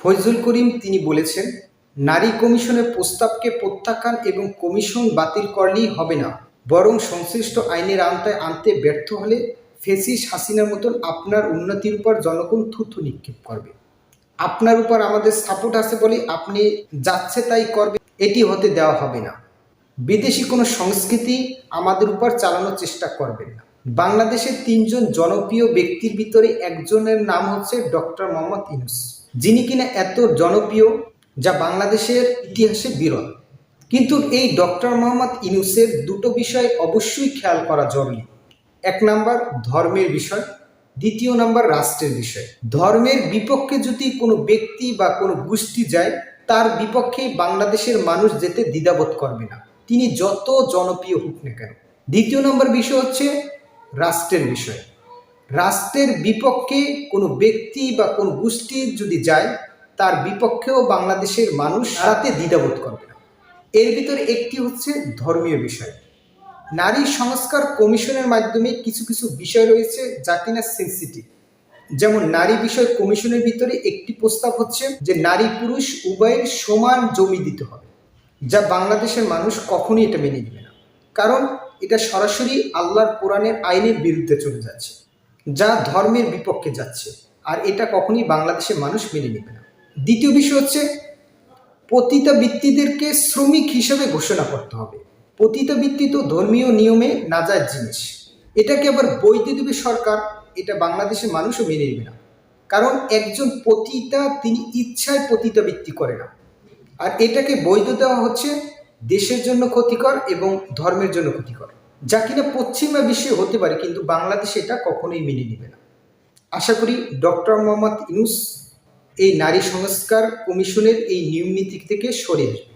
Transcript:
ফয়জুল করিম তিনি বলেছেন, নারী কমিশনের প্রস্তাবকে প্রত্যাখ্যান এবং কমিশন বাতিল করলেই হবে না, বরং সংশ্লিষ্ট আইনের আওতায় আনতে ব্যর্থ হলে ফ্যাসিস্ট হাসিনার মতন আপনার উন্নতির উপর জনগণ থুথু নিক্ষেপ করবে। আপনার উপর আমাদের সাপোর্ট আছে বলে আপনি যাচ্ছে তাই করবে, এটি হতে দেওয়া হবে না। বিদেশি কোনো সংস্কৃতি আমাদের উপর চালানোর চেষ্টা করবেন না। বাংলাদেশের ৩ জন জনপ্রিয় ব্যক্তির ভিতরে একজনের নাম হচ্ছে ডক্টর মোহাম্মদ ইউনূস, যিনি কিনা এত জনপ্রিয় যা বাংলাদেশের ইতিহাসে বিরল। কিন্তু এই ডক্টর মোহাম্মদ ইউনূসের দুটো বিষয় অবশ্যই খেয়াল করা জরুরি। ১ নাম্বার ধর্মের বিষয়, দ্বিতীয় নাম্বার রাষ্ট্রের বিষয়। ধর্মের বিপক্ষে যদি কোনো ব্যক্তি বা কোনো গোষ্ঠী যায়, তার বিপক্ষে বাংলাদেশের মানুষ যেতে দ্বিধাবোধ করবে না, তিনি যত জনপ্রিয় হোক না কেন। দ্বিতীয় নম্বর বিষয় হচ্ছে রাষ্ট্রের বিষয়। রাষ্ট্রের বিপক্ষে কোনো ব্যক্তি বা কোনো গোষ্ঠী যদি যায়, তার বিপক্ষেও বাংলাদেশের মানুষ তাতে দ্বিধাবোধ করবে না। এর ভিতরে একটি হচ্ছে ধর্মীয় বিষয়। নারী সংস্কার কমিশনের মাধ্যমে কিছু কিছু বিষয় রয়েছে যা কিনা সেন্সিটিভ। যেমন নারী বিষয় কমিশনের ভিতরে একটি প্রস্তাব হচ্ছে যে নারী পুরুষ উভয়ের সমান জমি দিতে হবে, যা বাংলাদেশের মানুষ কখনোই এটা মেনে নেবে না, কারণ এটা সরাসরি আল্লাহর কোরআনের আইনের বিরুদ্ধে চলে যাচ্ছে, যা ধর্মের বিপক্ষে যাচ্ছে, আর এটা কখনোই বাংলাদেশের মানুষ মেনে নেবে না। দ্বিতীয় বিষয় হচ্ছে পতিতাবৃত্তিদেরকে শ্রমিক হিসেবে ঘোষণা করতে হবে। পতিতাবৃত্তি তো ধর্মীয় নিয়মে নাজায়েজ জিনিস, এটাকে আবার বৈধ দেবে সরকার, এটা বাংলাদেশের মানুষও মেনে নেবে না, কারণ একজন পতিতা তিনি ইচ্ছায় পতিতাবৃত্তি করে না, আর এটাকে বৈধ দেওয়া হচ্ছে দেশের জন্য ক্ষতিকর এবং ধর্মের জন্য ক্ষতিকর, যা কিনা পশ্চিমা বিশ্বে হতে পারে, কিন্তু বাংলাদেশে এটা কখনোই মেনে নেবে না। আশা করি ডক্টর মোহাম্মদ ইউনূস এই নারী সংস্কার কমিশনের এই নিয়ম নীতি থেকে সরে আসবে।